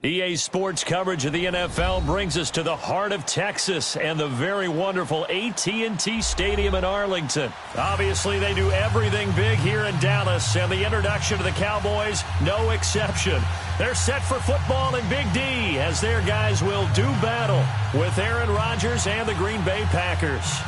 EA Sports coverage of the NFL brings us to the heart of Texas and the very wonderful AT&T Stadium in Arlington. Obviously, they do everything big here in Dallas, and the introduction to the Cowboys, no exception. They're set for football in Big D as their guys will do battle with Aaron Rodgers and the Green Bay Packers.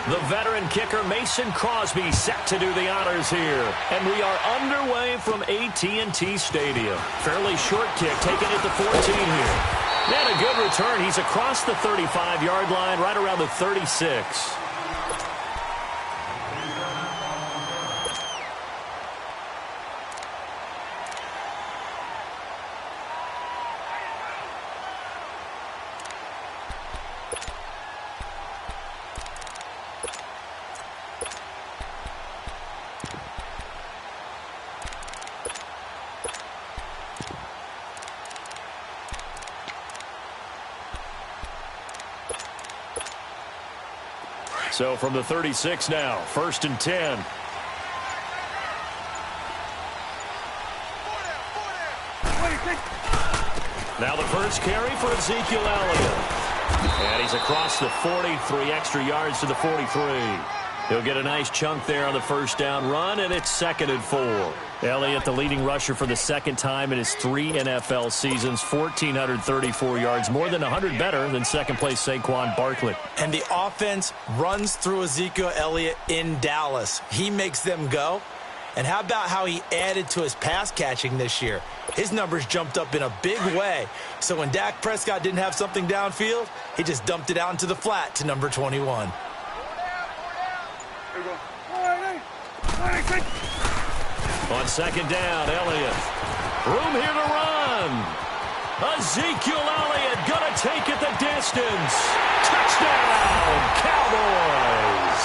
The veteran kicker Mason Crosby set to do the honors here. And we are underway from AT&T Stadium. Fairly short kick taken at the 14 here. And a good return. He's across the 35-yard line, right around the 36. So from the 36 now, 1st and 10. Now the first carry for Ezekiel Elliott. And he's across the 40, 3 extra yards to the 43. He'll get a nice chunk there on the first down run, and it's 2nd and 4. Elliott, the leading rusher for the second time in his 3 NFL seasons, 1,434 yards, more than 100 better than second-place Saquon Barkley. And the offense runs through Ezekiel Elliott in Dallas. He makes them go. And how about how he added to his pass catching this year? His numbers jumped up in a big way. So when Dak Prescott didn't have something downfield, he just dumped it out into the flat to number 21. On 2nd down, Elliott. Room here to run. Ezekiel Elliott gonna take it the distance. Touchdown, Cowboys.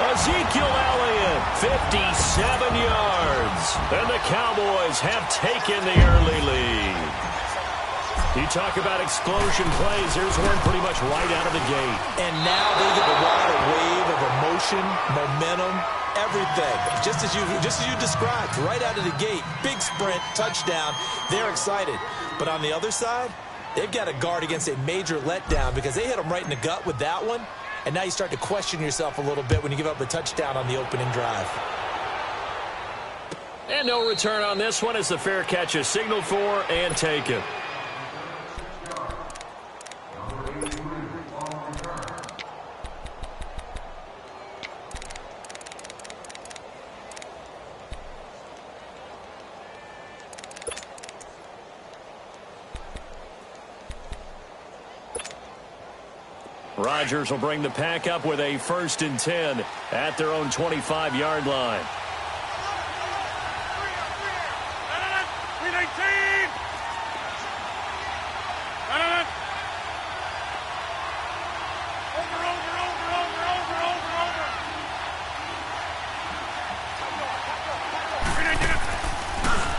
Ezekiel Elliott, 57 yards. And the Cowboys have taken the early lead. You talk about explosion plays. Here's one pretty much right out of the gate. And now they get to ride a wave of emotion, momentum, everything. Just as you described, right out of the gate. Big sprint, touchdown. They're excited. But on the other side, they've got to guard against a major letdown because they hit them right in the gut with that one. And now you start to question yourself a little bit when you give up a touchdown on the opening drive. And no return on this one as the fair catch is signaled for and taken. Rodgers will bring the pack up with a 1st and 10 at their own 25-yard line.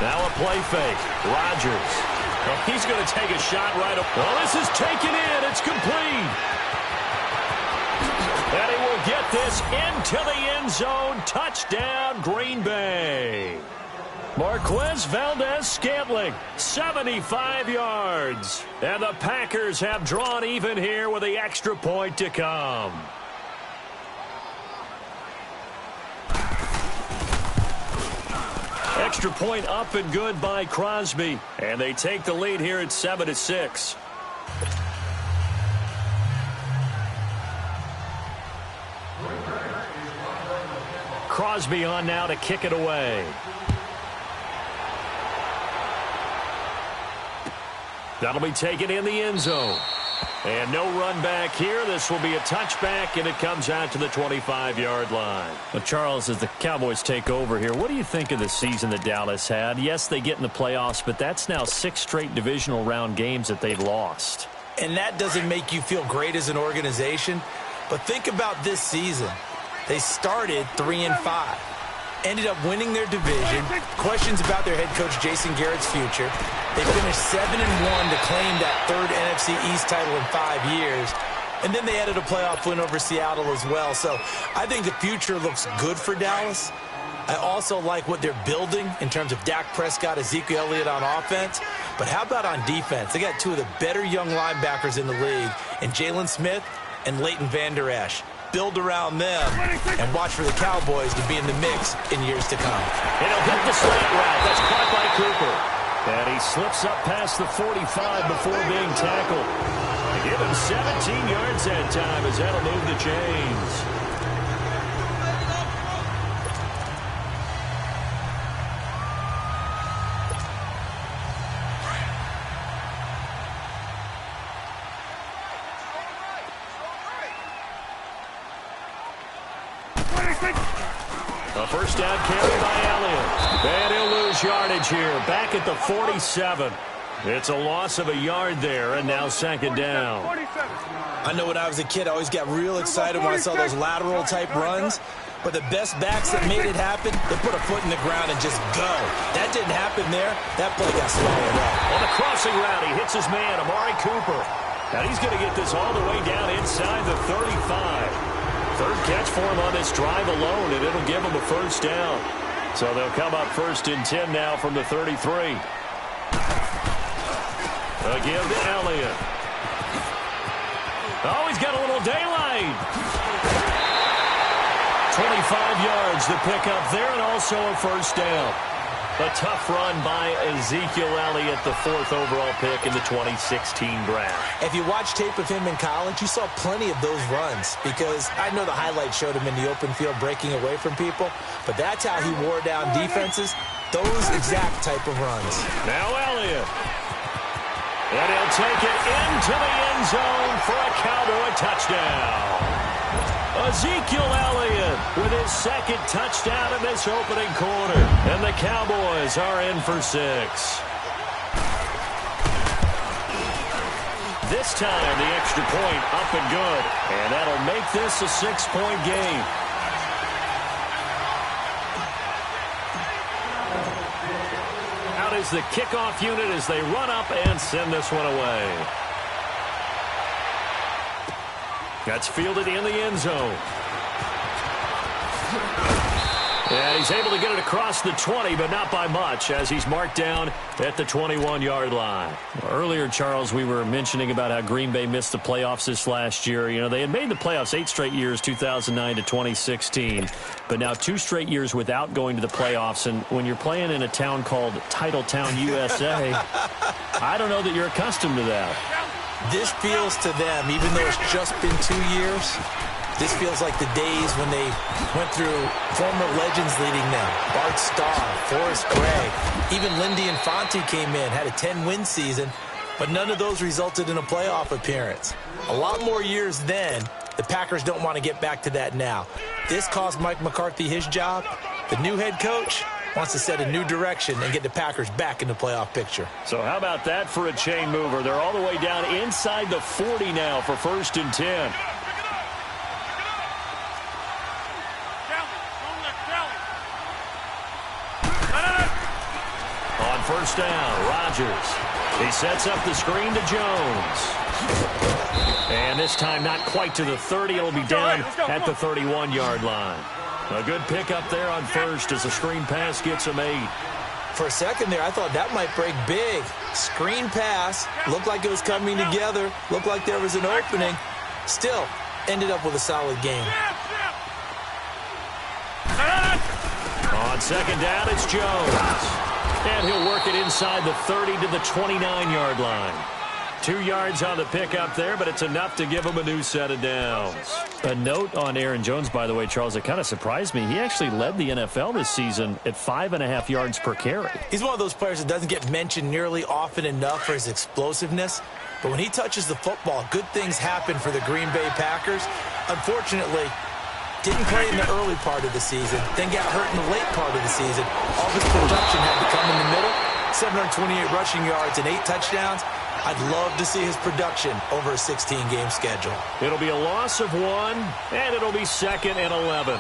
Now a play fake. Rodgers. And he's going to take a shot right up. Well, this is taken in. It's complete. And he will get this into the end zone. Touchdown, Green Bay. Marquez Valdez-Scantling, 75 yards. And the Packers have drawn even here with the extra point to come. Extra point up and good by Crosby. And they take the lead here at 7-6. Crosby on now to kick it away. That'll be taken in the end zone. And no run back here. This will be a touchback, and it comes out to the 25-yard line. Well, Charles, as the Cowboys take over here, what do you think of the season that Dallas had? Yes, they get in the playoffs, but that's now 6 straight divisional round games that they've lost. And that doesn't make you feel great as an organization. But think about this season. They started 3-5, ended up winning their division. Questions about their head coach Jason Garrett's future. They finished 7-1 to claim that 3rd NFC East title in 5 years. And then they added a playoff win over Seattle as well. So I think the future looks good for Dallas. I also like what they're building in terms of Dak Prescott, Ezekiel Elliott on offense. But how about on defense? They got two of the better young linebackers in the league, and Jalen Smith and Leighton Vander Esch. Build around them and watch for the Cowboys to be in the mix in years to come. And he'll hit the slant route. That's caught by Cooper. And he slips up past the 45 before being tackled. They give him 17 yards that time as that'll move the chains. A first down carry by Elliott. And he'll lose yardage here. Back at the 47. It's a loss of a yard there, and now second down. I know when I was a kid, I always got real excited when I saw those lateral-type runs. But the best backs that made it happen, they put a foot in the ground and just go. That didn't happen there. That play got swallowed up. On the crossing route, he hits his man, Amari Cooper. And he's going to get this all the way down inside the 35. Third catch for him on this drive alone, and it'll give him a first down. So they'll come up 1st and 10 now from the 33. They'll give to Elliott. Oh, he's got a little daylight. 25 yards to pick up there, and also a first down. A tough run by Ezekiel Elliott, the 4th overall pick in the 2016 draft. If you watch tape of him in college, you saw plenty of those runs because I know the highlights showed him in the open field breaking away from people, but that's how he wore down defenses, those exact type of runs. Now Elliott. And he'll take it into the end zone for a Cowboy touchdown. Ezekiel Elliott with his 2nd touchdown in this opening quarter. And the Cowboys are in for 6. This time the extra point up and good. And that'll make this a 6-point game. Out is the kickoff unit as they run up and send this one away. That's fielded in the end zone. And he's able to get it across the 20, but not by much, as he's marked down at the 21-yard line. Earlier, Charles, we were mentioning about how Green Bay missed the playoffs this last year. You know, they had made the playoffs 8 straight years, 2009 to 2016, but now 2 straight years without going to the playoffs. And when you're playing in a town called Titletown, USA, I don't know that you're accustomed to that. This feels to them, even though it's just been 2 years, this feels like the days when they went through former legends leading them. Bart Starr, Forrest Gray, even Lindy Infante came in, had a 10-win season, but none of those resulted in a playoff appearance. A lot more years then. The Packers don't want to get back to that now. This cost Mike McCarthy his job. The new head coach wants to set a new direction and get the Packers back in the playoff picture. So how about that for a chain mover? They're all the way down inside the 40 now for 1st and 10. On 1st down, Rodgers. He sets up the screen to Jones. And this time not quite to the 30. It'll be down at the 31-yard line. A good pickup there on 1st as the screen pass gets him 8. For a second there, I thought that might break big. Screen pass. Looked like it was coming together. Looked like there was an opening. Still, ended up with a solid game. On 2nd down, it's Jones. And he'll work it inside the 30 to the 29-yard line. 2 yards on the pickup there, but it's enough to give him a new set of downs. A note on Aaron Jones, by the way, Charles, it kind of surprised me. He actually led the NFL this season at 5.5 yards per carry. He's one of those players that doesn't get mentioned nearly often enough for his explosiveness. But when he touches the football, good things happen for the Green Bay Packers. Unfortunately, didn't play in the early part of the season, then got hurt in the late part of the season. All of his production had to come in the middle. 728 rushing yards and 8 touchdowns. I'd love to see his production over a 16-game schedule. It'll be a loss of 1, and it'll be 2nd and 11.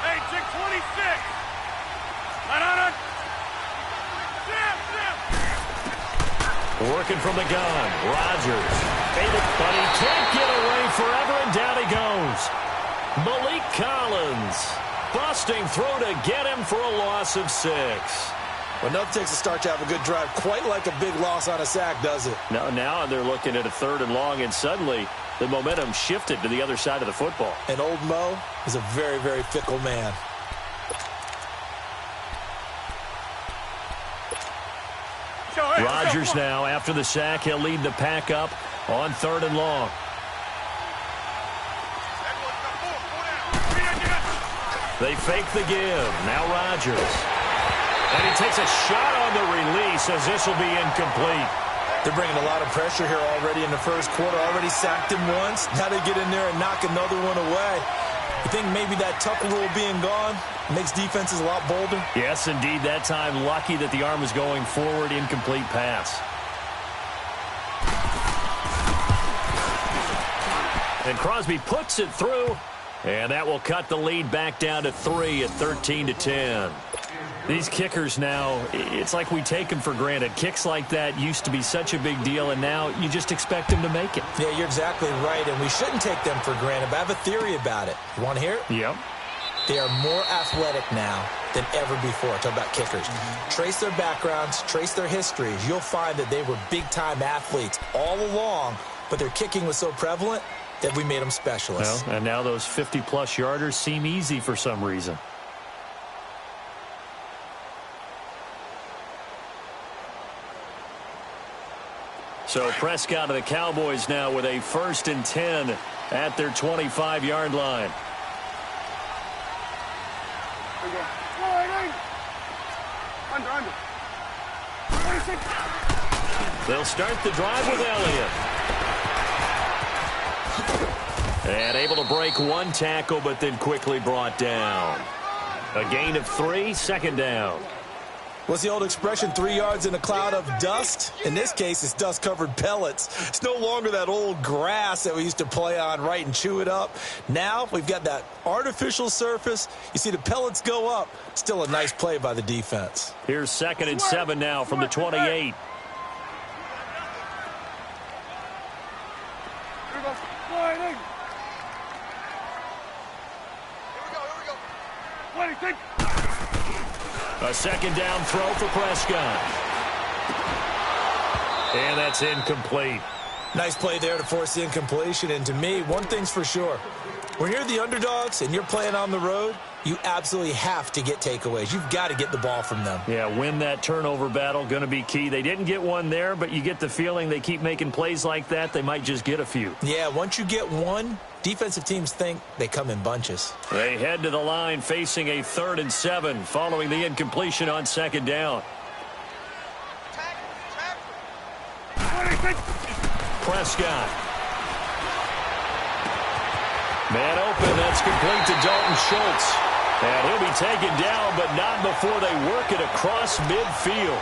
Hey, 626. Working from the gun. Rodgers. But he can't get away forever, and down he goes. Malik Collins busting through to get him for a loss of 6. Well, nothing takes a start to have a good drive quite like a big loss on a sack, does it? Now they're looking at a 3rd and long, and suddenly the momentum shifted to the other side of the football. And old Mo is a very, very fickle man. Rodgers now, after the sack, he'll lead the pack up on 3rd and long. They fake the give. Now Rodgers. And he takes a shot on the release as this will be incomplete. They're bringing a lot of pressure here already in the first quarter. Already sacked him once. Now they get in there and knock another one away. You think maybe that tuckle rule being gone makes defenses a lot bolder? Yes, indeed. That time, lucky that the arm was going forward. Incomplete pass. And Crosby puts it through. And that will cut the lead back down to 3 at 13-10. These kickers now, it's like we take them for granted. Kicks like that used to be such a big deal, and now you just expect them to make it. Yeah, you're exactly right, and we shouldn't take them for granted, but I have a theory about it. You want to hear it? Yep. They are more athletic now than ever before. Talk about kickers. Trace their backgrounds, trace their histories. You'll find that they were big-time athletes all along, but their kicking was so prevalent that we made them specialists. Well, and now those 50-plus yarders seem easy for some reason. So Prescott of the Cowboys now with a 1st and 10 at their 25-yard line. They'll start the drive with Elliott. And able to break one tackle, but then quickly brought down. A gain of 3, 2nd down. What's the old expression, 3 yards in a cloud of dust? In this case, it's dust-covered pellets. It's no longer that old grass that we used to play on, right, and chew it up. Now we've got that artificial surface. You see the pellets go up. Still a nice play by the defense. Here's 2nd and 7 now from the 28. A 2nd down throw for Prescott. And that's incomplete. Nice play there to force the incompletion. And to me, one thing's for sure. When you're the underdogs and you're playing on the road, you absolutely have to get takeaways. You've got to get the ball from them. Yeah, win that turnover battle, going to be key. They didn't get one there, but you get the feeling they keep making plays like that, they might just get a few. Yeah, once you get one, defensive teams think they come in bunches. They head to the line facing a 3rd and 7 following the incompletion on 2nd down. Prescott. Man open, that's complete to Dalton Schultz. And he'll be taken down, but not before they work it across midfield.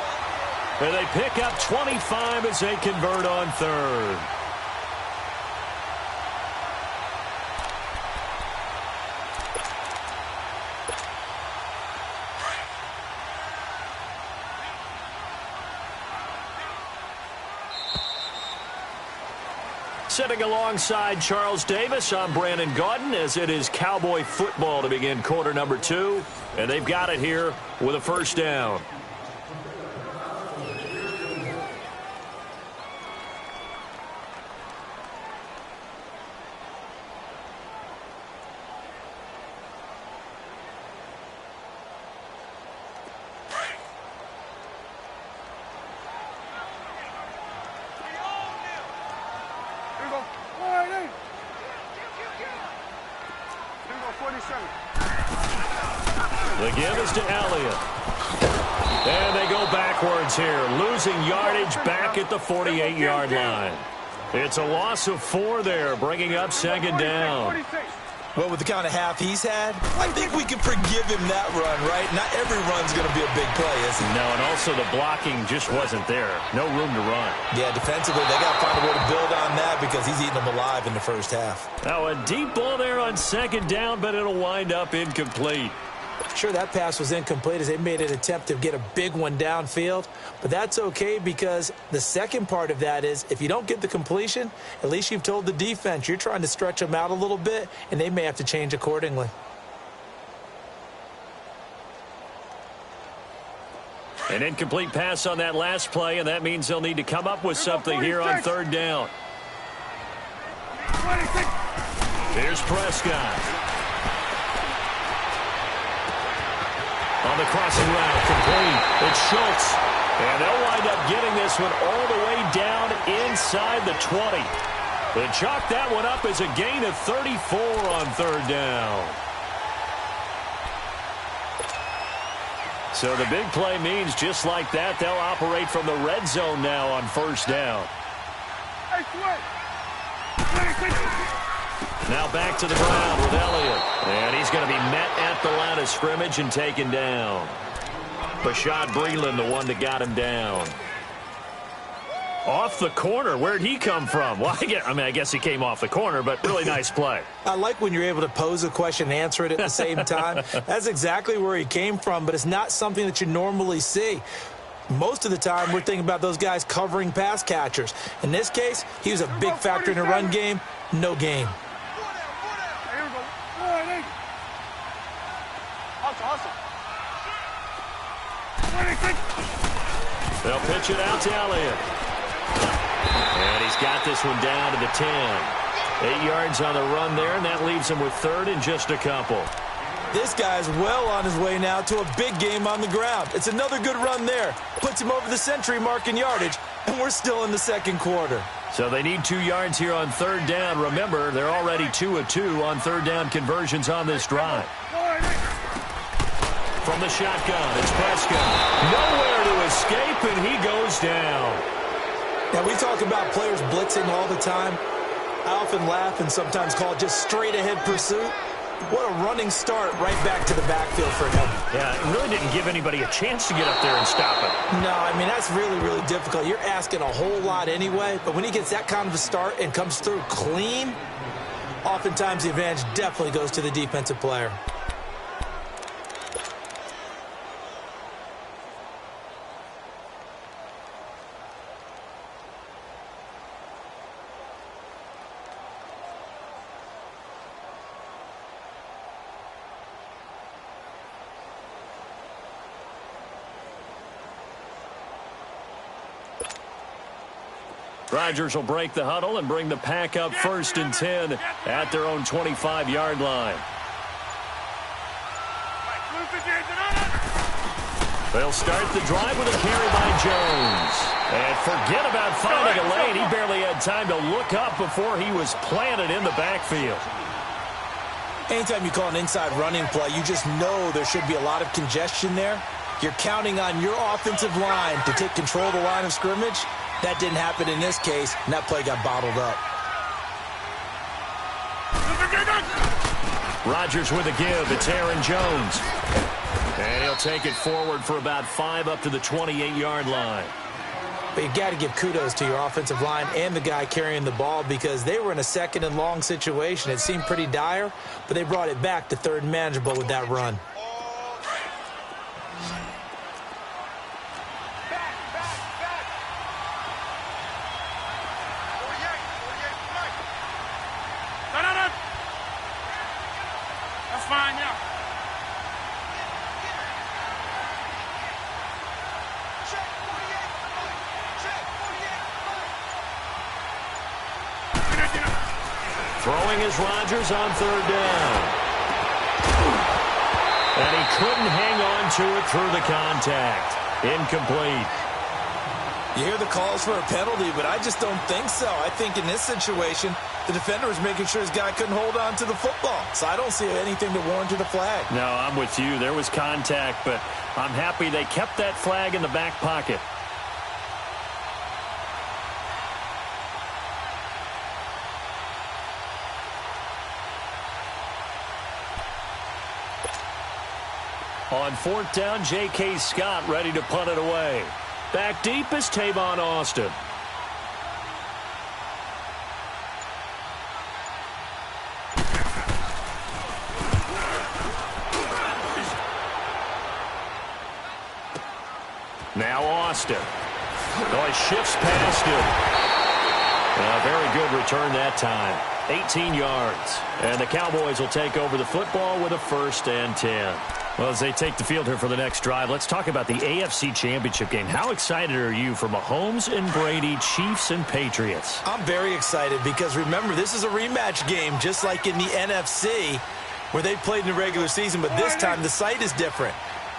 And they pick up 25 as they convert on 3rd. Sitting alongside Charles Davis, I'm Brandon Gaudin, as it is Cowboy football to begin quarter number 2. And they've got it here with a 1st down. The give is to Elliott. And they go backwards here, losing yardage back at the 48-yard line. It's a loss of 4 there, bringing up 2nd down. Well, with the kind of half he's had, I think we can forgive him that run, right? Not every run's going to be a big play, is it? No, and also the blocking just wasn't there. No room to run. Yeah, defensively, they got to find a way to build on that because he's eating them alive in the first half. Now, a deep ball there on 2nd down, but it'll wind up incomplete. sure that pass was incomplete as they made an attempt to get a big one downfield. But that's okay because the second part of that is if you don't get the completion, at least you've told the defense you're trying to stretch them out a little bit, and they may have to change accordingly. An incomplete pass on that last play, and that means they'll need to come up with something here on third down. Here's Prescott. On the crossing route, complete. It's Schultz. And they'll wind up getting this one all the way down inside the 20. They chalk that one up as a gain of 34 on third down. So the big play means just like that, they'll operate from the red zone now on first down. Now back to the ground with Elliott. And he's going to be met at the line of scrimmage and taken down. Bashad Breeland, the one that got him down. Off the corner. Where'd he come from? Well, I guess he came off the corner, but really nice play. I like when you're able to pose a question and answer it at the same time. That's exactly where he came from, but it's not something that you normally see. Most of the time, we're thinking about those guys covering pass catchers. In this case, he was a big factor in the run game. No gain. They'll pitch it out to Elliott. And he's got this one down to the 10. 8 yards on the run there, and that leaves him with third and just a couple. This guy's well on his way now to a big game on the ground. It's another good run there. Puts him over the century mark in yardage, and we're still in the second quarter. So they need 2 yards here on third down. Remember, they're already 2 of 2 on third down conversions on this drive. From the shotgun, it's Prescott. Nowhere to escape, and he goes down. Now, we talk about players blitzing all the time. I often laugh and sometimes call it just straight-ahead pursuit. What a running start right back to the backfield for him. Yeah, it really didn't give anybody a chance to get up there and stop it. No, I mean, that's really, really difficult. You're asking a whole lot anyway, but when he gets that kind of a start and comes through clean, oftentimes the advantage definitely goes to the defensive player. Rodgers will break the huddle and bring the pack up first and 10 at their own 25-yard line. They'll start the drive with a carry by Jones. And forget about finding a lane. He barely had time to look up before he was planted in the backfield. Anytime you call an inside running play, you just know there should be a lot of congestion there. You're counting on your offensive line to take control of the line of scrimmage. That didn't happen in this case, and that play got bottled up. Rodgers with a give. It's Aaron Jones. And he'll take it forward for about 5 up to the 28-yard line. But you've got to give kudos to your offensive line and the guy carrying the ball because they were in a second and long situation. It seemed pretty dire, but they brought it back to third and manageable with that run. Throwing is Rodgers on third down. And he couldn't hang on to it through the contact. Incomplete. You hear the calls for a penalty, but I just don't think so. I think in this situation, the defender was making sure his guy couldn't hold on to the football. So I don't see anything to warrant the flag. No, I'm with you. There was contact, but I'm happy they kept that flag in the back pocket. On fourth down, J.K. Scott ready to punt it away. Back deep is Tavon Austin. lost it. Oh, he shifts past him. Very good return that time. 18 yards. And the Cowboys will take over the football with a 1st and 10. Well, as they take the field here for the next drive, let's talk about the AFC Championship game. How excited are you for Mahomes and Brady, Chiefs and Patriots? I'm very excited because, remember, this is a rematch game, just like in the NFC, where they played in the regular season, but this time the site is different.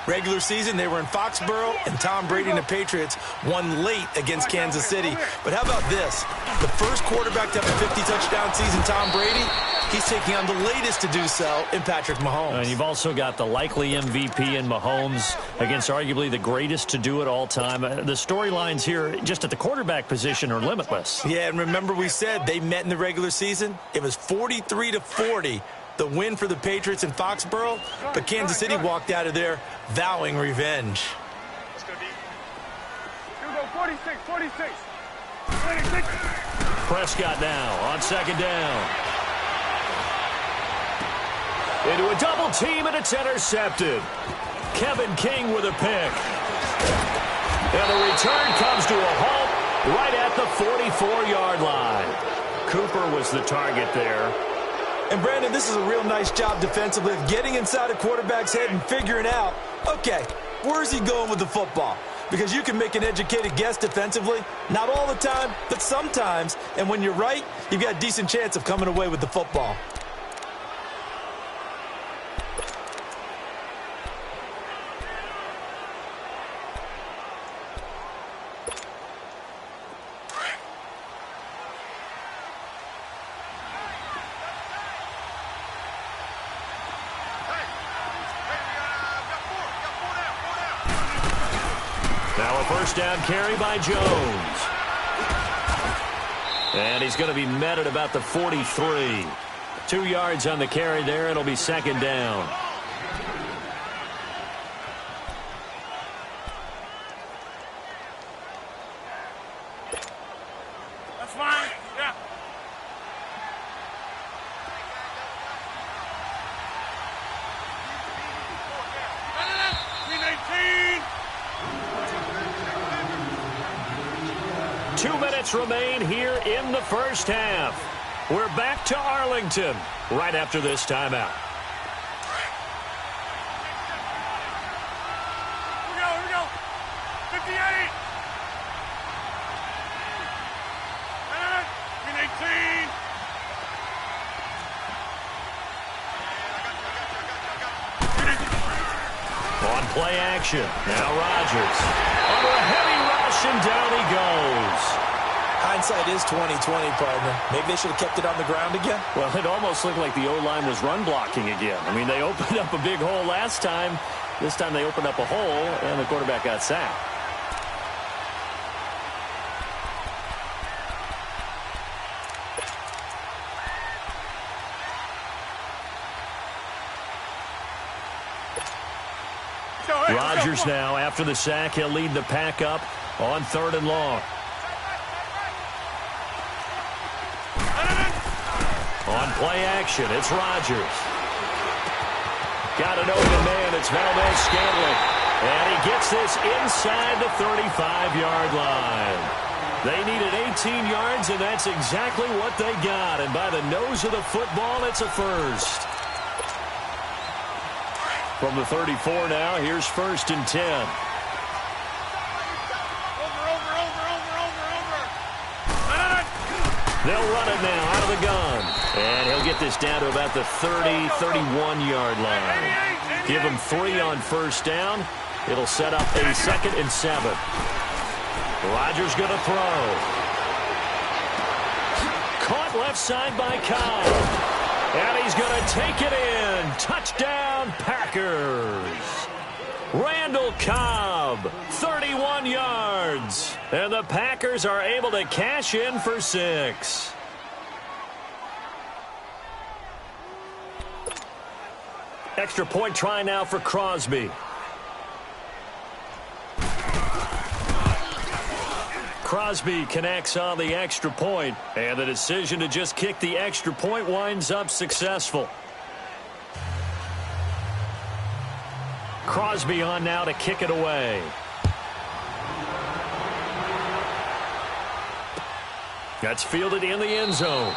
Regular season, they were in Foxborough, and Tom Brady and the Patriots won late against Kansas City. But how about this? The first quarterback to have a 50-touchdown season, Tom Brady, he's taking on the latest to do so in Patrick Mahomes. And you've also got the likely MVP in Mahomes against arguably the greatest to do it all time. The storylines here just at the quarterback position are limitless. Yeah, and remember we said they met in the regular season? It was 43-40. The win for the Patriots in Foxborough, but Kansas City walked out of there vowing revenge. Let's go, D. You go 46, 46. 26. Prescott now on 2nd down. Into a double team, and it's intercepted. Kevin King with a pick. And the return comes to a halt right at the 44-yard line. Cooper was the target there. And, Brandon, this is a real nice job defensively of getting inside a quarterback's head and figuring out, okay, where's he going with the football? Because you can make an educated guess defensively, not all the time, but sometimes. And when you're right, you've got a decent chance of coming away with the football. Now a 1st down carry by Jones. And he's going to be met at about the 43. 2 yards on the carry there. It'll be 2nd down. That's fine. Yeah. -18. 2 minutes remain here in the 1st half. We're back to Arlington right after this timeout. Here we go. 58. 18. On play action. Now Rodgers. Under a heavy rush, and down he goes. Hindsight is 20/20, partner. Maybe they should have kept it on the ground again. Well, it almost looked like the O-line was run blocking again. I mean, they opened up a big hole last time. This time they opened up a hole, and the quarterback got sacked. Rodgers now, after the sack, he'll lead the pack up on 3rd and long. On play action, it's Rodgers. Got an open man, it's Valdez-Scantling. And he gets this inside the 35-yard line. They needed 18 yards, and that's exactly what they got. And by the nose of the football, it's a 1st. From the 34 now, here's 1st and 10. They'll run it now out of the gun. And he'll get this down to about the 30, 31-yard line. Give him 3 on 1st down. It'll set up a 2nd and 7. Rodgers going to throw. Caught left side by Cobb. And he's going to take it in. Touchdown, Packers. Randall Cobb, 31 yards. And the Packers are able to cash in for 6. Extra point try now for Crosby. Crosby connects on the extra point, and the decision to just kick the extra point winds up successful. Crosby on now to kick it away. That's fielded in the end zone.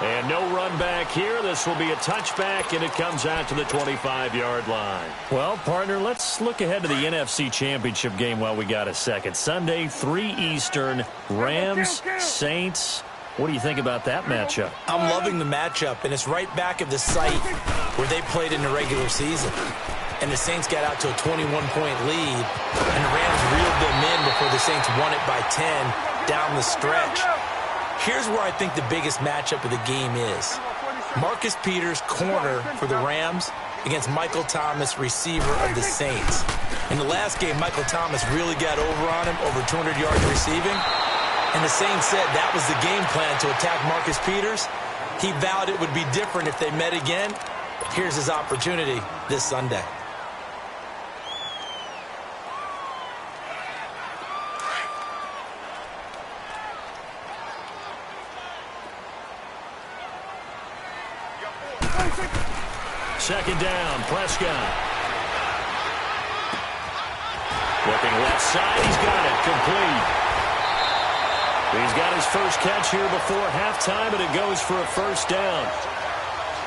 And no run back here. This will be a touchback, and it comes out to the 25-yard line. Well, partner, let's look ahead to the NFC Championship game while we got a second. Sunday, 3 Eastern, Rams, Saints. What do you think about that matchup? I'm loving the matchup, and it's right back at the site where they played in the regular season. And the Saints got out to a 21-point lead, and the Rams reeled them in before the Saints won it by 10 down the stretch. Here's where I think the biggest matchup of the game is. Marcus Peters, corner for the Rams, against Michael Thomas, receiver of the Saints. In the last game, Michael Thomas really got over on him, over 200 yards receiving. And the Saints said that was the game plan, to attack Marcus Peters. He vowed it would be different if they met again. Here's his opportunity this Sunday. Second down, Prescott. Looking left side, he's got it, complete. He's got his first catch here before halftime, and it goes for a first down.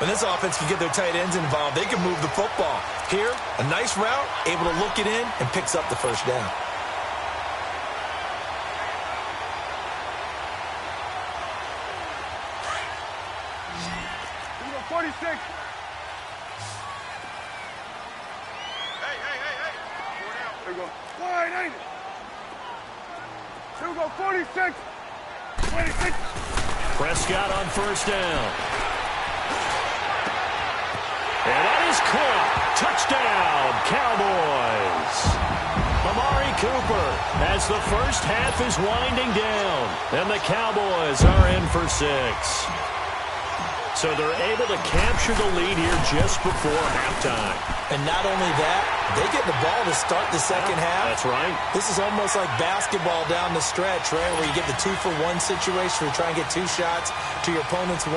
When this offense can get their tight ends involved, they can move the football. Here, a nice route, able to look it in, and picks up the first down. You go 46. There you go. Wide, ain't it? You go 46. 26. Prescott on first down. And that is caught. Touchdown, Cowboys. Amari Cooper as the first half is winding down. And the Cowboys are in for 6. So they're able to capture the lead here just before halftime. And not only that, they get the ball to start the second half. That's right. This is almost like basketball down the stretch, right, where you get the 2-for-1 situation where you try and get 2 shots to your opponent's 1.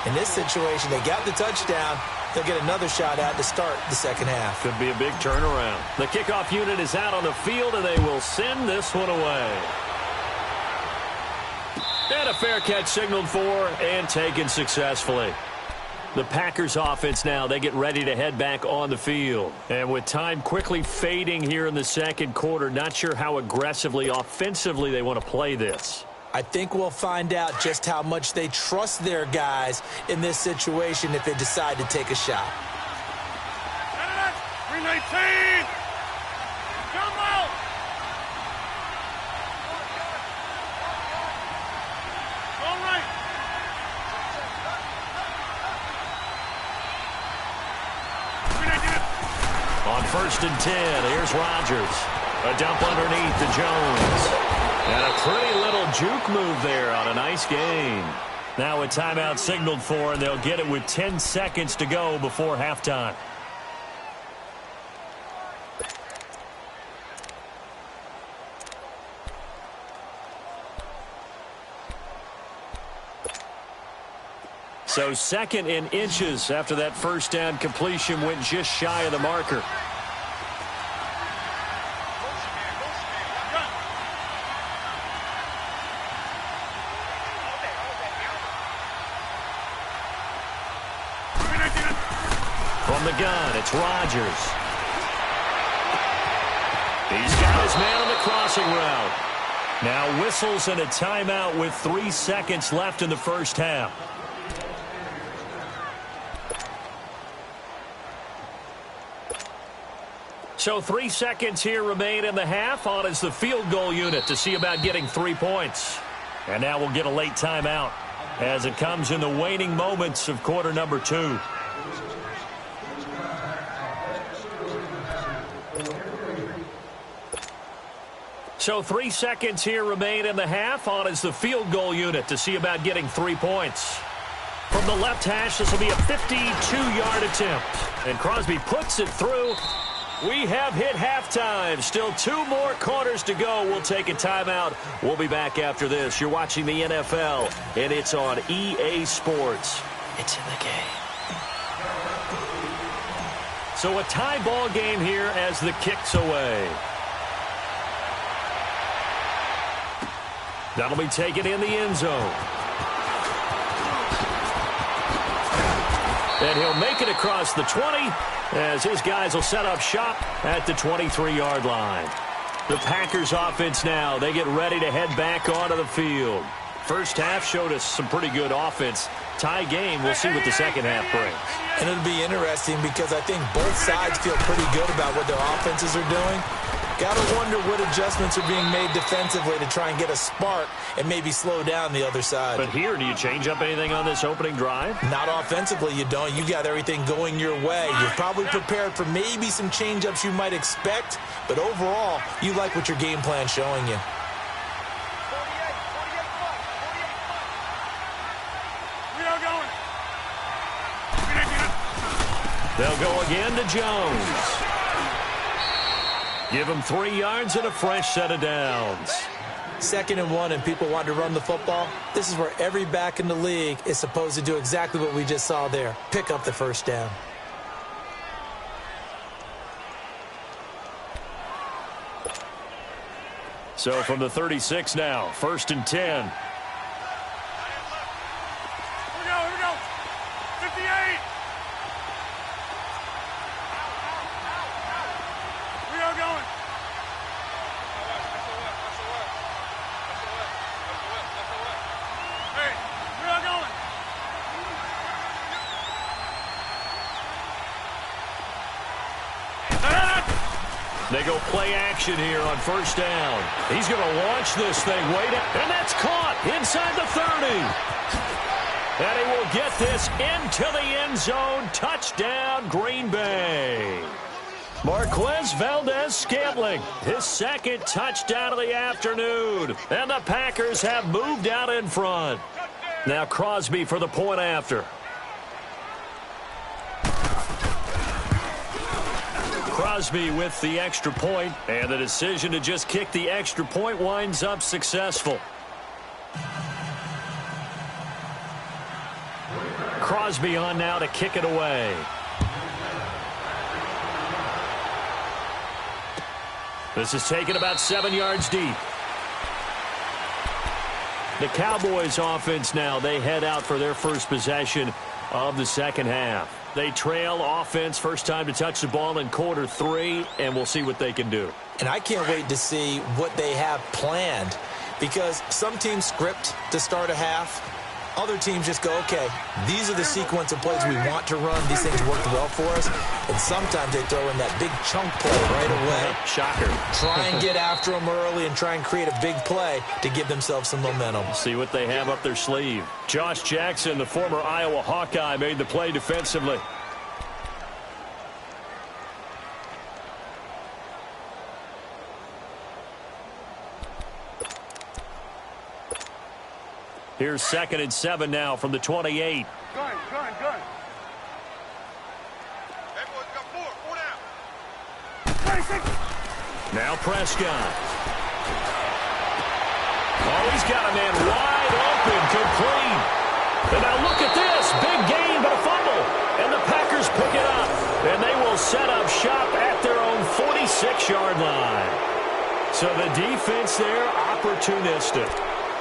In this situation, they got the touchdown. They'll get another shot at to start the second half. Could be a big turnaround. The kickoff unit is out on the field, and they will send this one away. And a fair catch signaled for and taken successfully. The Packers offense now, they get ready to head back on the field. And with time quickly fading here in the second quarter, not sure how aggressively, offensively they want to play this. I think we'll find out just how much they trust their guys in this situation if they decide to take a shot. 319. Come out. All right. On 1st and 10, here's Rodgers. A dump underneath to Jones. And a pretty little juke move there on a nice gain. Now a timeout signaled for, and they'll get it with 10 seconds to go before halftime. So 2nd and inches after that first down completion went just shy of the marker. From the gun, it's Rodgers. He's got his man on the crossing route. Now whistles and a timeout with 3 seconds left in the first half. So 3 seconds here remain in the half. On is the field goal unit to see about getting 3 points. And now we'll get a late timeout as it comes in the waning moments of quarter number 2. So 3 seconds here remain in the half. On is the field goal unit to see about getting 3 points. From the left hash, this will be a 52-yard attempt. And Crosby puts it through. We have hit halftime. Still 2 more quarters to go. We'll take a timeout. We'll be back after this. You're watching the NFL, and it's on EA Sports. It's in the game. So a tie ball game here as the kick's away. That'll be taken in the end zone. And he'll make it across the 20 as his guys will set up shop at the 23-yard line. The Packers offense now, they get ready to head back onto the field. First half showed us some pretty good offense. Tie game, we'll see what the second half brings. And it'll be interesting because I think both sides feel pretty good about what their offenses are doing. Got to wonder what adjustments are being made defensively to try and get a spark and maybe slow down the other side. But here, do you change up anything on this opening drive? Not offensively, you don't. You got everything going your way. You're probably prepared for maybe some change-ups you might expect, but overall, you like what your game plan's showing you. They'll go again to Jones. Give him 3 yards and a fresh set of downs. 2nd and 1, and people want to run the football. This is where every back in the league is supposed to do exactly what we just saw there. Pick up the first down. So from the 36 now, 1st and 10. Here we go. 58. We are going. Hey, we are going. They go play action here on 1st down. He's going to launch this thing way down. And that's caught inside the 30. And he will get this into the end zone. Touchdown, Green Bay. Marquez Valdez-Scantling, his 2nd touchdown of the afternoon. And the Packers have moved out in front. Now Crosby for the point after. Crosby with the extra point, and the decision to just kick the extra point winds up successful. Crosby on now to kick it away. This is taken about 7 yards deep. The Cowboys offense now, they head out for their first possession of the second half. They trail offense, first time to touch the ball in quarter 3, and we'll see what they can do. And I can't wait to see what they have planned, because some teams script to start a half. Other teams just go, okay, these are the sequence of plays we want to run. These things worked well for us. And sometimes they throw in that big chunk play right away. Shocker. Try and get after them early and try and create a big play to give themselves some momentum. See what they have up their sleeve. Josh Jackson, the former Iowa Hawkeye, made the play defensively. Here's 2nd and 7 now from the 28. Gun. Hey, boys, got 4 down. 26. Now Prescott. Oh, he's got a man wide open, complete. And now look at this. Big gain, but a fumble. And the Packers pick it up. And they will set up shop at their own 46-yard line. So the defense there, opportunistic.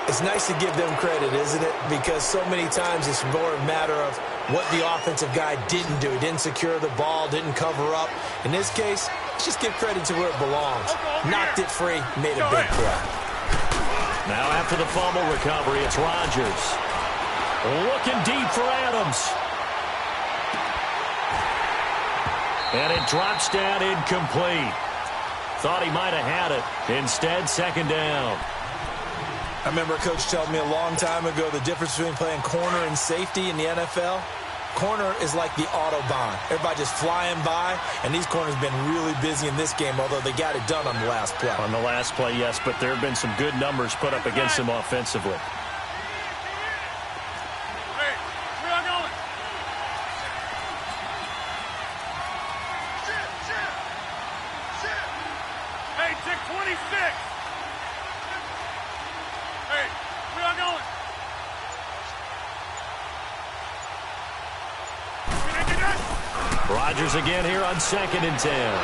It's nice to give them credit, isn't it? Because so many times it's more a matter of what the offensive guy didn't do. He didn't secure the ball, didn't cover up. In this case, let's just give credit to where it belongs. Knocked it free, made a big play. Now after the fumble recovery, it's Rodgers. Looking deep for Adams. And it drops down incomplete. Thought he might have had it. Instead, 2nd down. I remember a coach telling me a long time ago the difference between playing corner and safety in the NFL. Corner is like the Autobahn. Everybody just flying by, and these corners have been really busy in this game, although they got it done on the last play. On the last play, yes, but there have been some good numbers put up against them offensively. Hey, we are going. Hey, tick 26. Hey, we are going. Rodgers again here on 2nd and 10.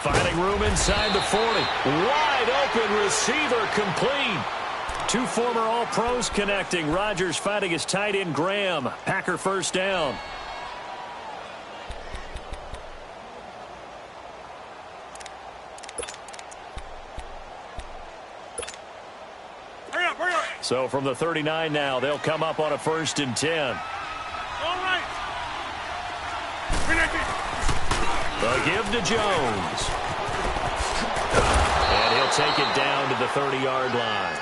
Finally Running room inside the 40. Wide open receiver complete. Two former All-Pros connecting. Rodgers fighting his tight end Graham. Packer first down. Hurry up, hurry up. So from the 39 now, they'll come up on a 1st and 10. All right. 319. The give to Jones. And he'll take it down to the 30-yard line.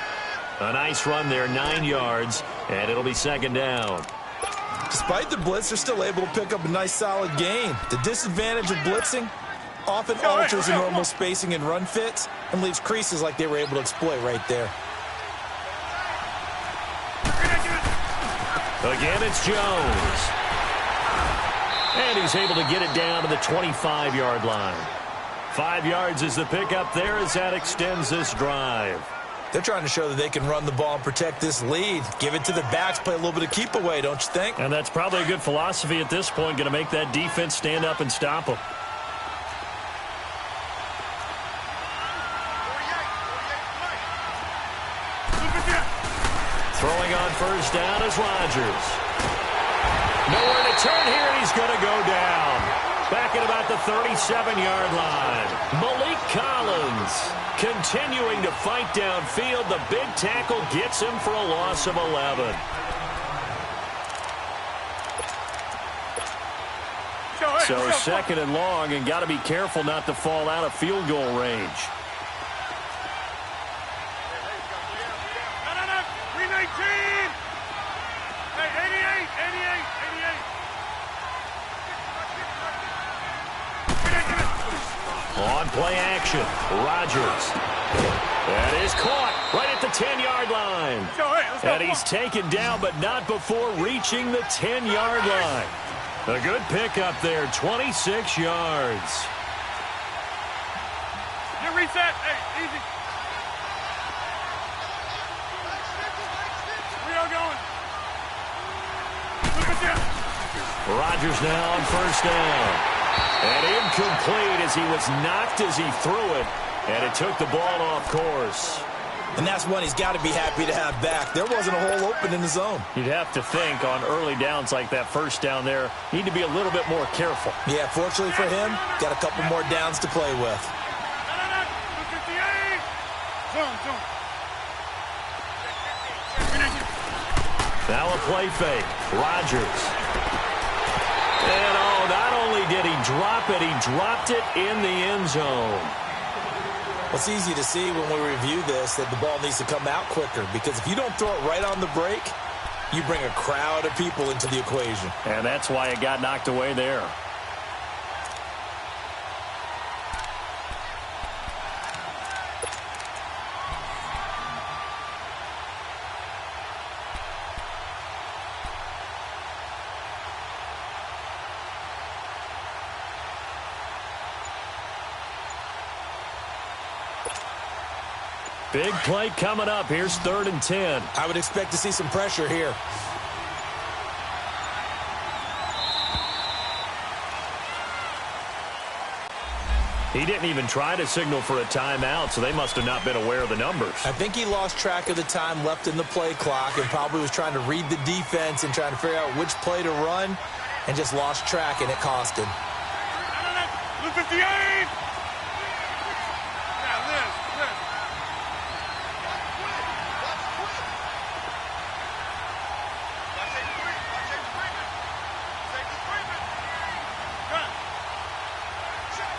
A nice run there, 9 yards, and it'll be 2nd down. Despite the blitz, they're still able to pick up a nice, solid gain. The disadvantage of blitzing often alters the normal spacing and run fits and leaves creases like they were able to exploit right there. Again, it's Jones. And he's able to get it down to the 25-yard line. 5 yards is the pickup there as that extends this drive. They're trying to show that they can run the ball and protect this lead. Give it to the backs, play a little bit of keep away, don't you think? And that's probably a good philosophy at this point, going to make that defense stand up and stop them. Throwing on 1st down is Rodgers. Nowhere to turn here, and he's going to go down. Back at about the 37-yard line. Malik Collins continuing to fight downfield. The big tackle gets him for a loss of 11. So 2nd and long, and got to be careful not to fall out of field goal range. No. 319. Hey, 88. On play action, Rodgers. That is caught right at the 10-yard line. And he's taken down, but not before reaching the 10-yard line. A good pickup there, 26 yards. You reset. Hey, easy. We are going. Look at that. Rodgers now on 1st down. And incomplete as he was knocked as he threw it. And it took the ball off course. And that's one he's got to be happy to have back. There wasn't a hole open in the zone. You'd have to think on early downs like that 1st down there, need to be a little bit more careful. Yeah, fortunately for him, got a couple more downs to play with. No. 258. Zone. Now a play fake. Rodgers. And not only did he drop it, he dropped it in the end zone. Well, it's easy to see when we review this that the ball needs to come out quicker, because if you don't throw it right on the break, you bring a crowd of people into the equation. And that's why it got knocked away there. Big play coming up. Here's 3rd and 10. I would expect to see some pressure here. He didn't even try to signal for a timeout, so they must have not been aware of the numbers. I think he lost track of the time left in the play clock and probably was trying to read the defense and trying to figure out which play to run and just lost track, and it cost him. Blue 58. Yeah, Liz.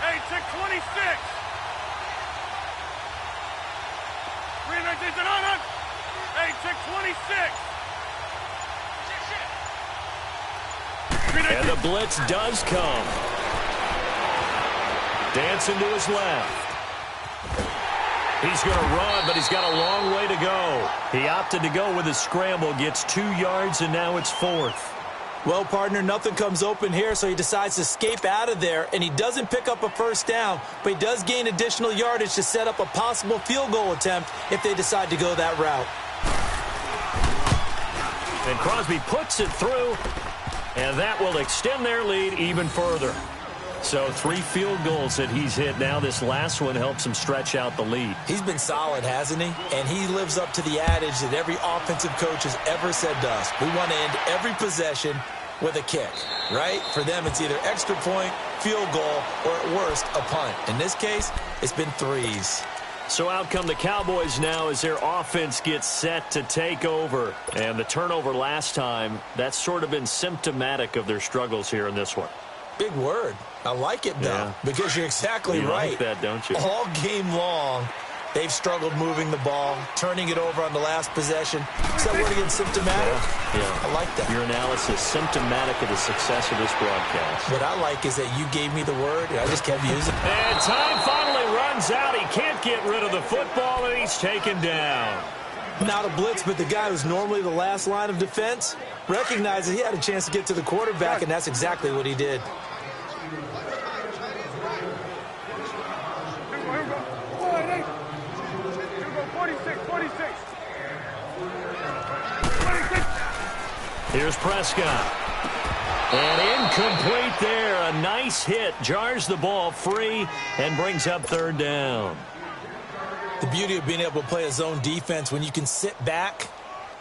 Hey, check 26. 319. Hey, check 26. And the blitz does come. Dancing to his left. He's going to run, but he's got a long way to go. He opted to go with a scramble, gets 2 yards, and now it's 4th. Well, partner, nothing comes open here, so he decides to escape out of there, and he doesn't pick up a 1st down, but he does gain additional yardage to set up a possible field goal attempt if they decide to go that route. And Crosby puts it through, and that will extend their lead even further. So 3 field goals that he's hit now. This last one helps him stretch out the lead. He's been solid, hasn't he? And he lives up to the adage that every offensive coach has ever said to us. We want to end every possession with a kick, right? For them, it's either extra point, field goal, or at worst, a punt. In this case, it's been 3s. So out come the Cowboys now as their offense gets set to take over. And the turnover last time, that's sort of been symptomatic of their struggles here in this one. Big word. I like it, though, because you're exactly right. You like that, don't you? All game long, they've struggled moving the ball, turning it over on the last possession. Is that word again, symptomatic? Yeah. I like that. Your analysis, symptomatic of the success of this broadcast. What I like is that you gave me the word, and I just kept using it. And time finally runs out. He can't get rid of the football, and he's taken down. Not a blitz, but the guy who's normally the last line of defense recognizes he had a chance to get to the quarterback, and that's exactly what he did. Here we go. 46, 46. 26. Here's Prescott. And incomplete there. A nice hit. Jars the ball free and brings up 3rd down. The beauty of being able to play a zone defense when you can sit back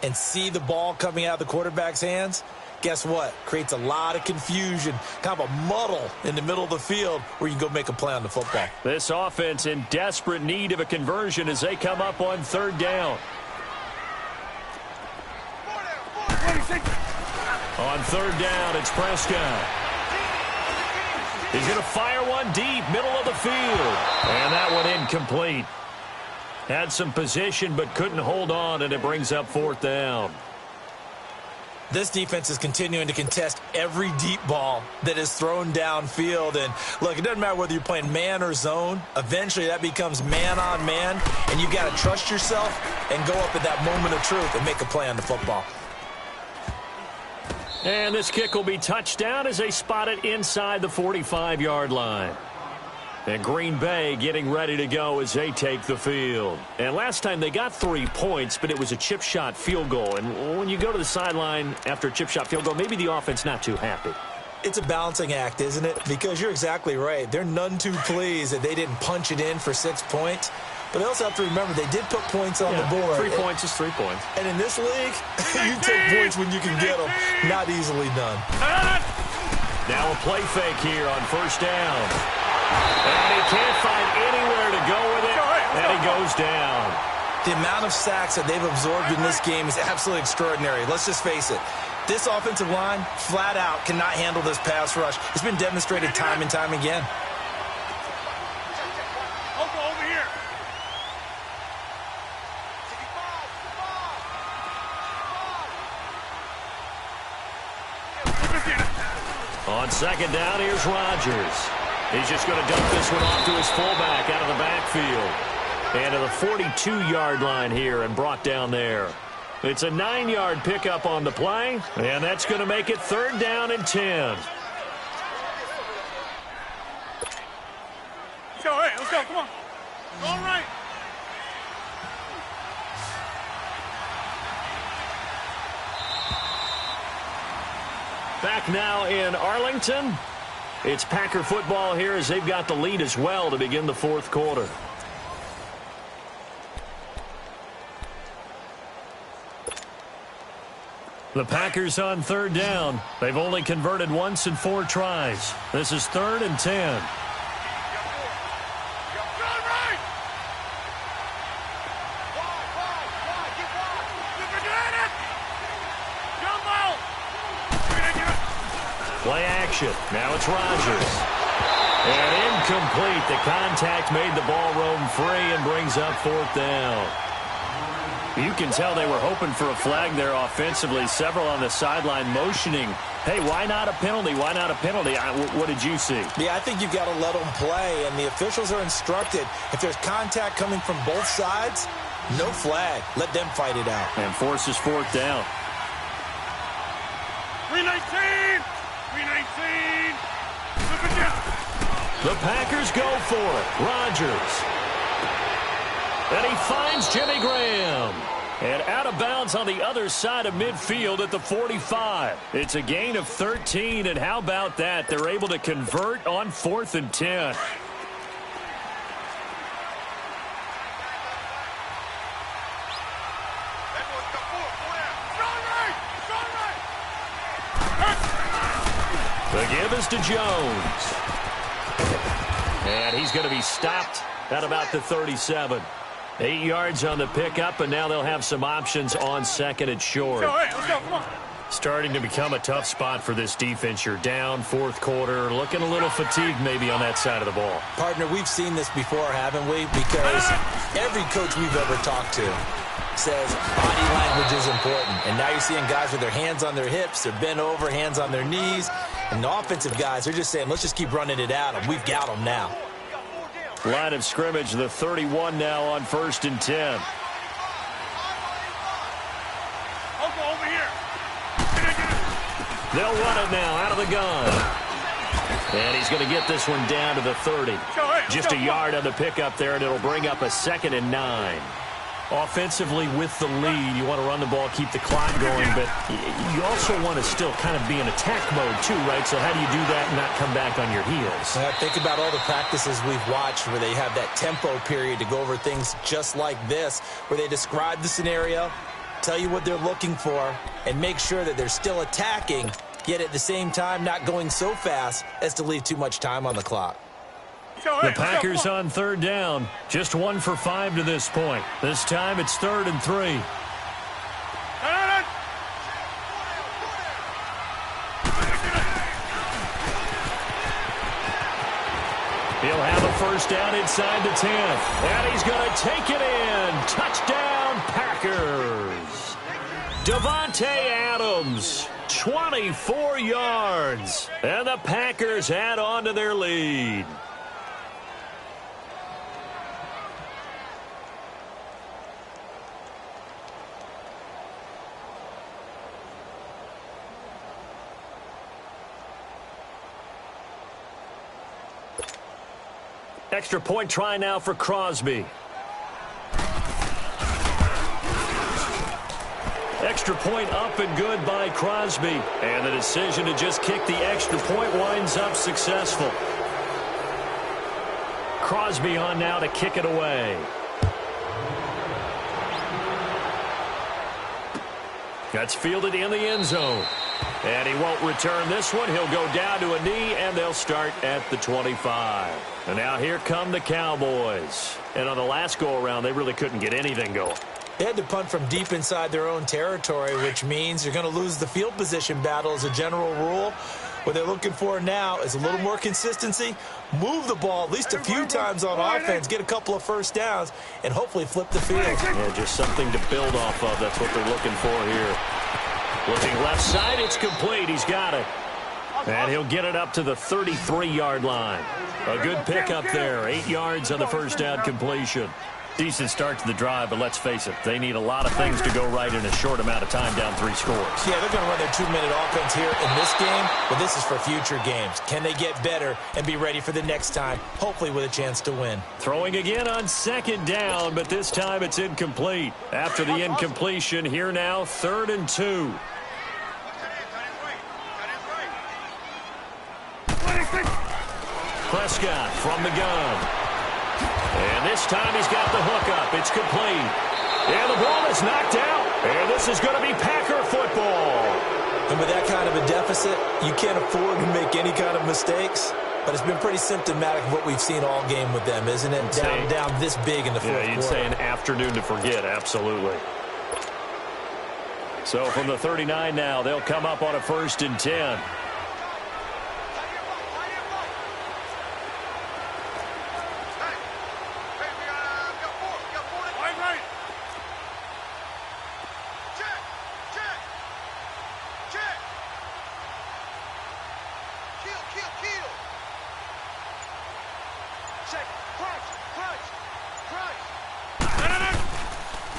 and see the ball coming out of the quarterback's hands, guess what? Creates a lot of confusion, kind of a muddle in the middle of the field where you can go make a play on the football. This offense in desperate need of a conversion as they come up on 3rd down. 26. On 3rd down, it's Prescott. He's going to fire one deep, middle of the field. And that one incomplete. Had some position but couldn't hold on, and it brings up 4th down. This defense is continuing to contest every deep ball that is thrown downfield. And, look, it doesn't matter whether you're playing man or zone. Eventually, that becomes man-on-man, and you've got to trust yourself and go up at that moment of truth and make a play on the football. And this kick will be touchdown as they spot it inside the 45-yard line. And Green Bay getting ready to go as they take the field. And last time they got 3 points, but it was a chip shot field goal. And when you go to the sideline after a chip shot field goal, maybe the offense not too happy. It's a balancing act, isn't it? Because you're exactly right. They're none too pleased that they didn't punch it in for 6 points. But they also have to remember they did put points on the board. 3 points is 3 points. And in this league, you take points when you can get them. Not easily done. Now a play fake here on 1st down. And he can't find anywhere to go with it, and he goes down. The amount of sacks that they've absorbed in this game is absolutely extraordinary. Let's just face it. This offensive line, flat out, cannot handle this pass rush. It's been demonstrated time and time again. Over here. On 2nd down, here's Rodgers. He's just going to dump this one off to his fullback out of the backfield. And to the 42-yard line here and brought down there. It's a 9-yard pickup on the play, and that's going to make it 3rd down and 10. Let's go, hey, let's go, come on. All right. Back now in Arlington. It's Packer football here as they've got the lead as well to begin the 4th quarter. The Packers on 3rd down. They've only converted once in 4 tries. This is 3rd and 10. Play action. Now it's Rodgers. And incomplete. The contact made the ball roam free and brings up 4th down. You can tell they were hoping for a flag there offensively. Several on the sideline motioning. Hey, why not a penalty? Why not a penalty? What did you see? Yeah, I think you've got to let them play, and the officials are instructed. If there's contact coming from both sides, no flag. Let them fight it out. And forces 4th down. 319! 319! Flip it down. The Packers go for it. Rodgers. And he finds Jimmy Graham. And out of bounds on the other side of midfield at the 45. It's a gain of 13, and how about that? They're able to convert on 4th and 10. The give is to Jones. And he's going to be stopped at about the 37. 8 yards on the pickup, and now they'll have some options on 2nd and short. Let's go, come on. Starting to become a tough spot for this defense. You're down 4th quarter, looking a little fatigued maybe on that side of the ball. Partner, we've seen this before, haven't we? Because every coach we've ever talked to says body language is important. And now you're seeing guys with their hands on their hips, they're bent over, hands on their knees. And the offensive guys are just saying, let's just keep running it at them. We've got them now. Line of scrimmage, the 31 now on 1st and 10. Over here. They'll run it now out of the gun. And he's going to get this one down to the 30. Just a yard on the pickup there, and it'll bring up a 2nd and 9. Offensively with the lead, you want to run the ball, keep the clock going, but you also want to still kind of be in attack mode too, right? So how do you do that and not come back on your heels? Think about all the practices we've watched where they have that tempo period to go over things just like this, where they describe the scenario, tell you what they're looking for, and make sure that they're still attacking, yet at the same time not going so fast as to leave too much time on the clock. The Packers on 3rd down. Just 1 for 5 to this point. This time it's 3rd and 3. He'll have a first down inside the 10. And he's going to take it in. Touchdown, Packers. Davante Adams, 24 yards. And the Packers add on to their lead. Extra point try now for Crosby. Extra point up and good by Crosby. And the decision to just kick the extra point winds up successful. Crosby on now to kick it away. That's fielded in the end zone. And he won't return this one. He'll go down to a knee, and they'll start at the 25. And now here come the Cowboys. And on the last go-around, they really couldn't get anything going. They had to punt from deep inside their own territory, which means you're going to lose the field position battle as a general rule. What they're looking for now is a little more consistency, move the ball at least a few times on offense, get a couple of first downs, and hopefully flip the field. Yeah, just something to build off of. That's what they're looking for here. Looking left side, it's complete. He's got it. And he'll get it up to the 33-yard line. A good pickup there. 8 yards on the first down completion. Decent start to the drive, but let's face it, they need a lot of things to go right in a short amount of time, down 3 scores. Yeah, they're going to run their 2-minute offense here in this game, but this is for future games. Can they get better and be ready for the next time, hopefully with a chance to win? Throwing again on 2nd down, but this time it's incomplete. After the incompletion, here now, 3rd and 2. Prescott from the gun. And this time he's got the hook up. It's complete. And the ball is knocked out. And this is going to be Packer football. And with that kind of a deficit, you can't afford to make any kind of mistakes. But it's been pretty symptomatic of what we've seen all game with them, isn't it? Down this big in the fourth quarter. Yeah, you'd say an afternoon to forget, absolutely. So from the 39 now, they'll come up on a 1st and 10.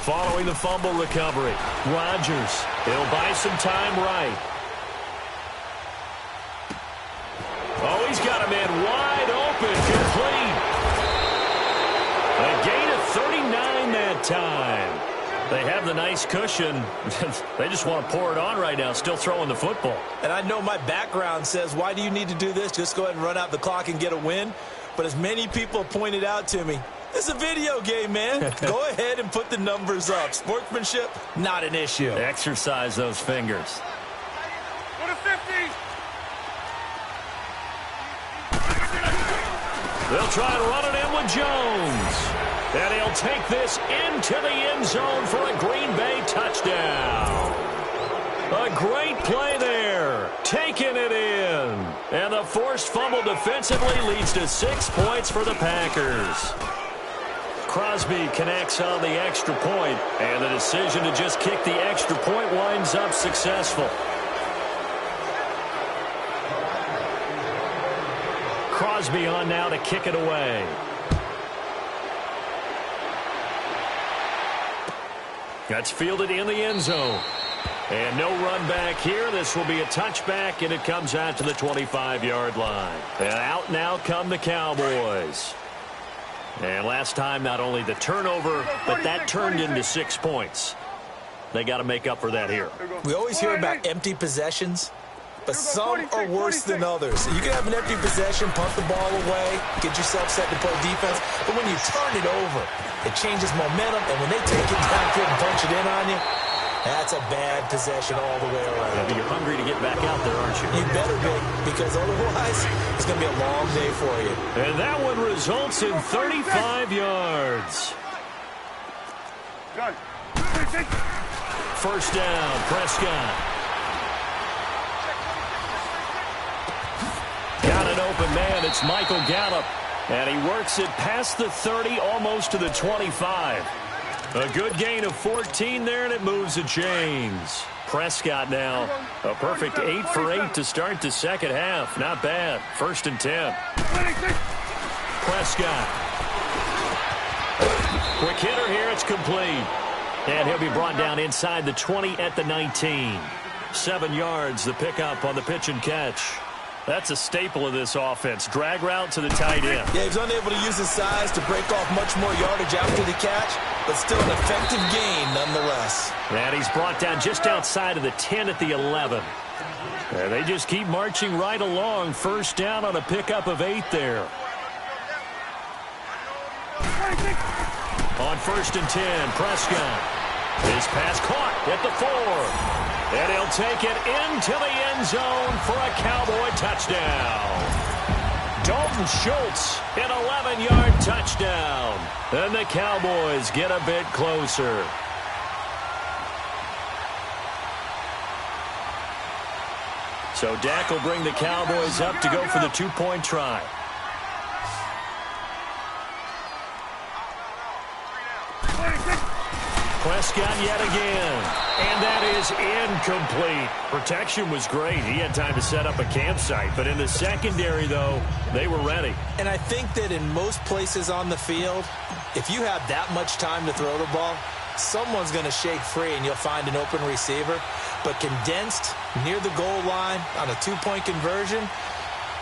Following the fumble recovery, Rodgers, he'll buy some time right. Oh, he's got a man wide open, complete. A gain of 39 that time. They have the nice cushion. They just want to pour it on right now, still throwing the football. And I know my background says, why do you need to do this? Just go ahead and run out the clock and get a win. But as many people pointed out to me, it's a video game, man. Go ahead and put the numbers up. Sportsmanship, not an issue. Exercise those fingers. Go to 50. They'll try to run it in with Jones. And he'll take this into the end zone for a Green Bay touchdown. A great play there. Taking it in. And the forced fumble defensively leads to 6 points for the Packers. Crosby connects on the extra point, and the decision to just kick the extra point winds up successful. Crosby on now to kick it away. That's fielded in the end zone. And no run back here. This will be a touchback, and it comes out to the 25-yard line. And out now come the Cowboys. And last time, not only the turnover, but that turned into 6 points. They got to make up for that here. We always hear about empty possessions, but some are worse than others. You can have an empty possession, punt the ball away, get yourself set to play defense, but when you turn it over, it changes momentum, and when they take it downfield and punch it in on you, that's a bad possession all the way around. Yeah, but you're hungry to get back out there, aren't you? You better be, because otherwise it's going to be a long day for you. And that one results in 35 yards. Done. First down, Prescott. Got an open man. It's Michael Gallup. And he works it past the 30, almost to the 25. A good gain of 14 there, and it moves the chains. Prescott now, a perfect 8 for 8 to start the second half. Not bad. First and 10. Prescott. Quick hitter here. It's complete. And he'll be brought down inside the 20 at the 19. 7 yards, the pickup on the pitch and catch. That's a staple of this offense. Drag route to the tight end. Yeah, he's unable to use his size to break off much more yardage after the catch, but still an effective gain nonetheless. And he's brought down just outside of the 10 at the 11. And they just keep marching right along. First down on a pickup of 8 there. On first and 10, Prescott. His pass caught at the 4. And he'll take it into the end zone for a Cowboy touchdown. Dalton Schultz, an 11-yard touchdown. And the Cowboys get a bit closer. So Dak will bring the Cowboys up to go for the 2-point try. Prescott yet again. And that is incomplete. Protection was great. He had time to set up a campsite. But in the secondary, though, they were ready. And I think that in most places on the field, if you have that much time to throw the ball, someone's going to shake free and you'll find an open receiver. But condensed near the goal line on a 2-point conversion,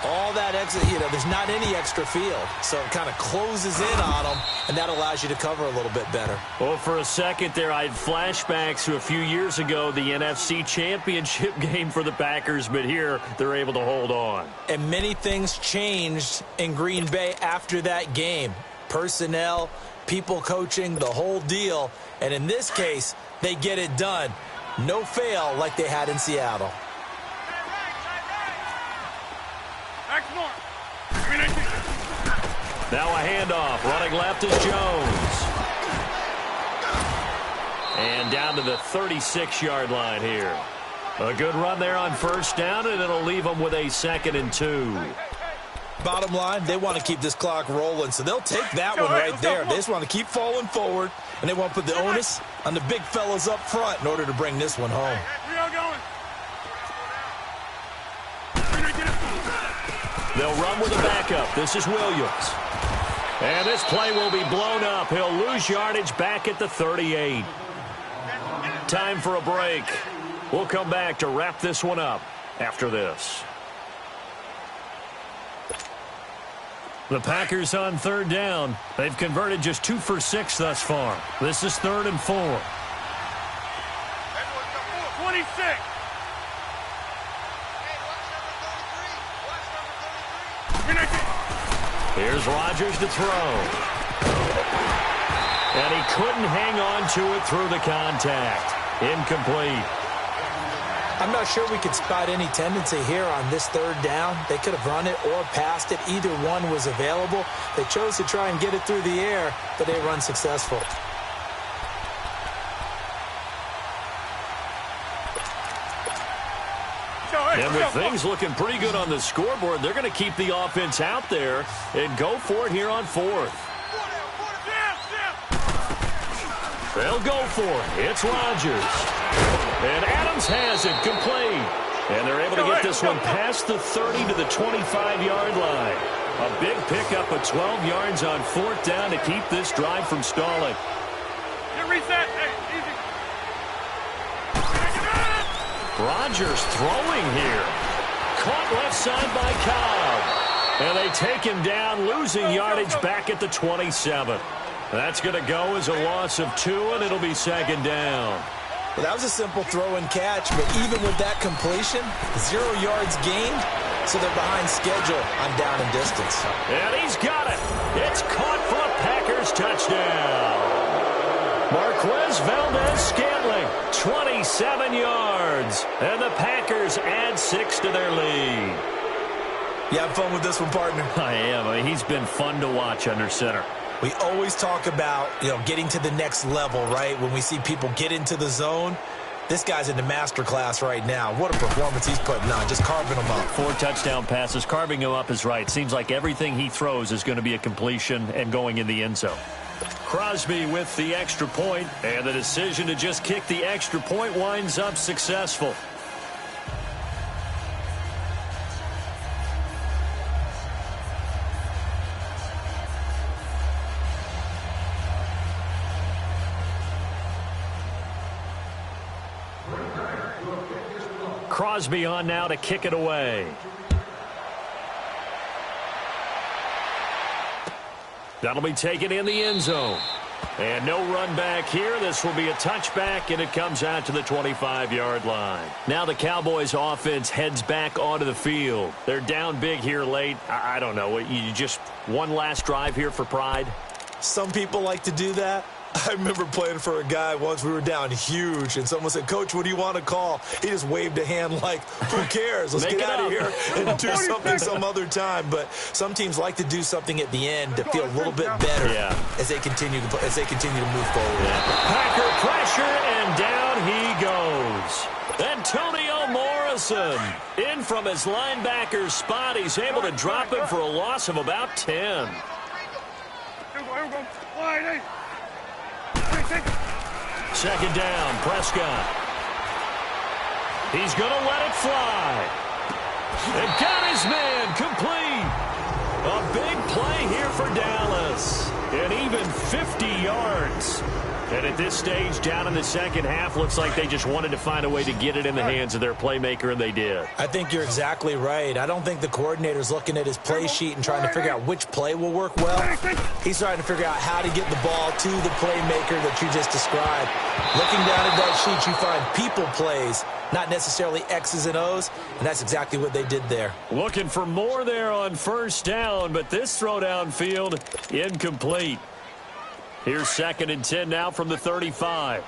all that extra, there's not any extra field. So it kind of closes in on them, and that allows you to cover a little bit better. Well, for a second there, I had flashbacks to a few years ago, the NFC Championship game for the Packers, but here they're able to hold on. And many things changed in Green Bay after that game. Personnel, people coaching, the whole deal. And in this case, they get it done. No fail like they had in Seattle. Now a handoff. Running left is Jones. And down to the 36-yard line here. A good run there on first down, and it'll leave them with a 2nd and 2. Bottom line, they want to keep this clock rolling, so they'll take that one right there. They just want to keep falling forward, and they want to put the onus on the big fellas up front in order to bring this one home. They'll run with a backup. This is Williams. And this play will be blown up. He'll lose yardage back at the 38. Time for a break. We'll come back to wrap this one up after this. The Packers on 3rd down. They've converted just 2 for 6 thus far. This is 3rd and 4. 46. Here's Rodgers to throw. And he couldn't hang on to it through the contact. Incomplete. I'm not sure we could spot any tendency here on this third down. They could have run it or passed it. Either one was available. They chose to try and get it through the air, but they run successful. And with things looking pretty good on the scoreboard, they're going to keep the offense out there and go for it here on fourth. They'll go for it. It's Rodgers. And Adams has it complete. And they're able to get this one past the 30 to the 25-yard line. A big pickup of 12 yards on fourth down to keep this drive from stalling. Reset. Hey, easy. Rodgers throwing here. Caught left side by Cobb. And they take him down, losing yardage back at the 27. That's going to go as a loss of 2, and it'll be second down. Well, that was a simple throw and catch, but even with that completion, 0 yards gained, so they're behind schedule on down and distance. And he's got it. It's caught for a Packers touchdown. Marquez Valdez-Scantling, 27 yards. And the Packers add 6 to their lead. You have fun with this one, partner? I am. I mean, he's been fun to watch under center. We always talk about, getting to the next level, right? When we see people get into the zone, this guy's in the master class right now. What a performance he's putting on, just carving them up. 4 touchdown passes. Carving him up is right. Seems like everything he throws is going to be a completion and going in the end zone. Crosby with the extra point, and the decision to just kick the extra point winds up successful. Crosby on now to kick it away. That'll be taken in the end zone. And no run back here. This will be a touchback, and it comes out to the 25-yard line. Now the Cowboys offense heads back onto the field. They're down big here late. I don't know. You just one last drive here for pride? Some people like to do that. I remember playing for a guy once. We were down huge, and someone said, "Coach, what do you want to call?" He just waved a hand like, who cares? Let's get out of here and do something some other time. But some teams like to do something at the end to feel a little bit better as they continue to move forward. Packer pressure, and down he goes. Antonio Morrison in from his linebacker spot. He's able to drop him for a loss of about 10. Second down, Prescott. He's going to let it fly. And got his man complete. A big play here for Dallas. And even 50 yards. And at this stage, down in the second half, looks like they just wanted to find a way to get it in the hands of their playmaker, and they did. I think you're exactly right. I don't think the coordinator's looking at his play sheet and trying to figure out which play will work well. He's trying to figure out how to get the ball to the playmaker that you just described. Looking down at that sheet, you find people plays, not necessarily X's and O's, and that's exactly what they did there. Looking for more there on first down, but this throw downfield incomplete. Here's 2nd and 10 now from the 35.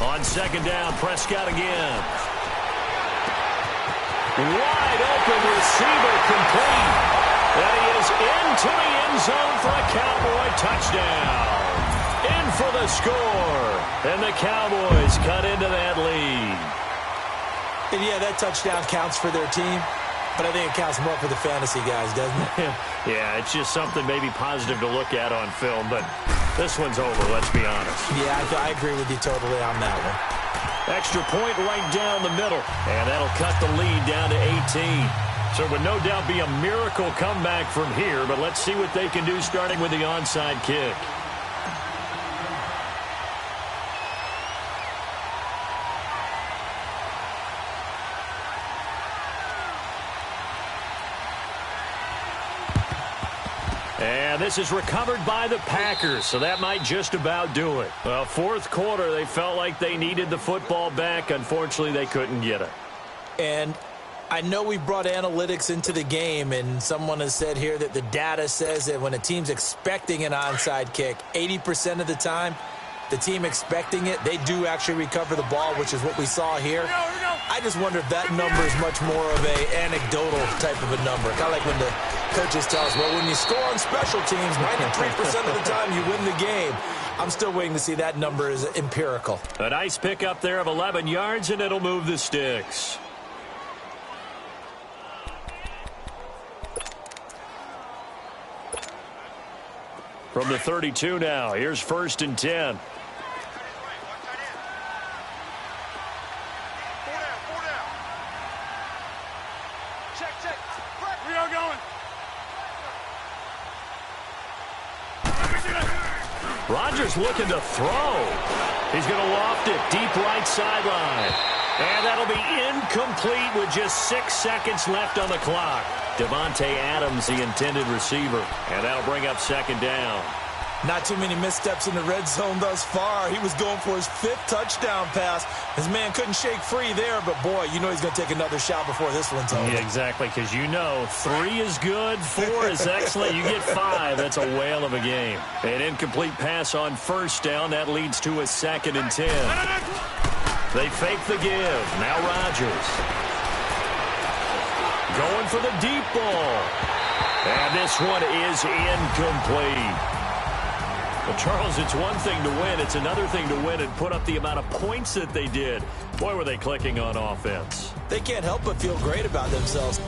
On second down, Prescott again. Wide open receiver complete. And he is into the end zone for a Cowboy touchdown. In for the score. And the Cowboys cut into that lead. And yeah, that touchdown counts for their team. But I think it counts more for the fantasy guys, doesn't it? Yeah, it's just something maybe positive to look at on film, but this one's over, let's be honest. Yeah, I agree with you totally on that one. Extra point right down the middle, and that'll cut the lead down to 18. So it would no doubt be a miracle comeback from here, but let's see what they can do starting with the onside kick. And this is recovered by the Packers, so that might just about do it. Well, fourth quarter, they felt like they needed the football back. Unfortunately, they couldn't get it. And I know we brought analytics into the game, and someone has said here that the data says that when a team's expecting an onside kick, 80% of the time, the team expecting it, they do actually recover the ball, which is what we saw here. I just wonder if that number is much more of a anecdotal type of a number. Kind of like when the coaches tell us, well, when you score on special teams, 93% of the time you win the game. I'm still waiting to see that number is empirical. A nice pickup there of 11 yards, and it'll move the sticks. From the 32 now, here's 1st and 10. Rodgers looking to throw. He's going to loft it deep right sideline. And that'll be incomplete with just 6 seconds left on the clock. Devontae Adams, the intended receiver. And that'll bring up 2nd down. Not too many missteps in the red zone thus far. He was going for his 5th touchdown pass. His man couldn't shake free there, but boy, you know he's going to take another shot before this one's over. Yeah, exactly, because you know 3 is good, 4 is excellent. You get 5, that's a whale of a game. An incomplete pass on 1st down. That leads to a 2nd and 10. They fake the give. Now Rodgers. Going for the deep ball. And this one is incomplete. Well, Charles, it's one thing to win. It's another thing to win and put up the amount of points that they did. Boy, were they clicking on offense. They can't help but feel great about themselves.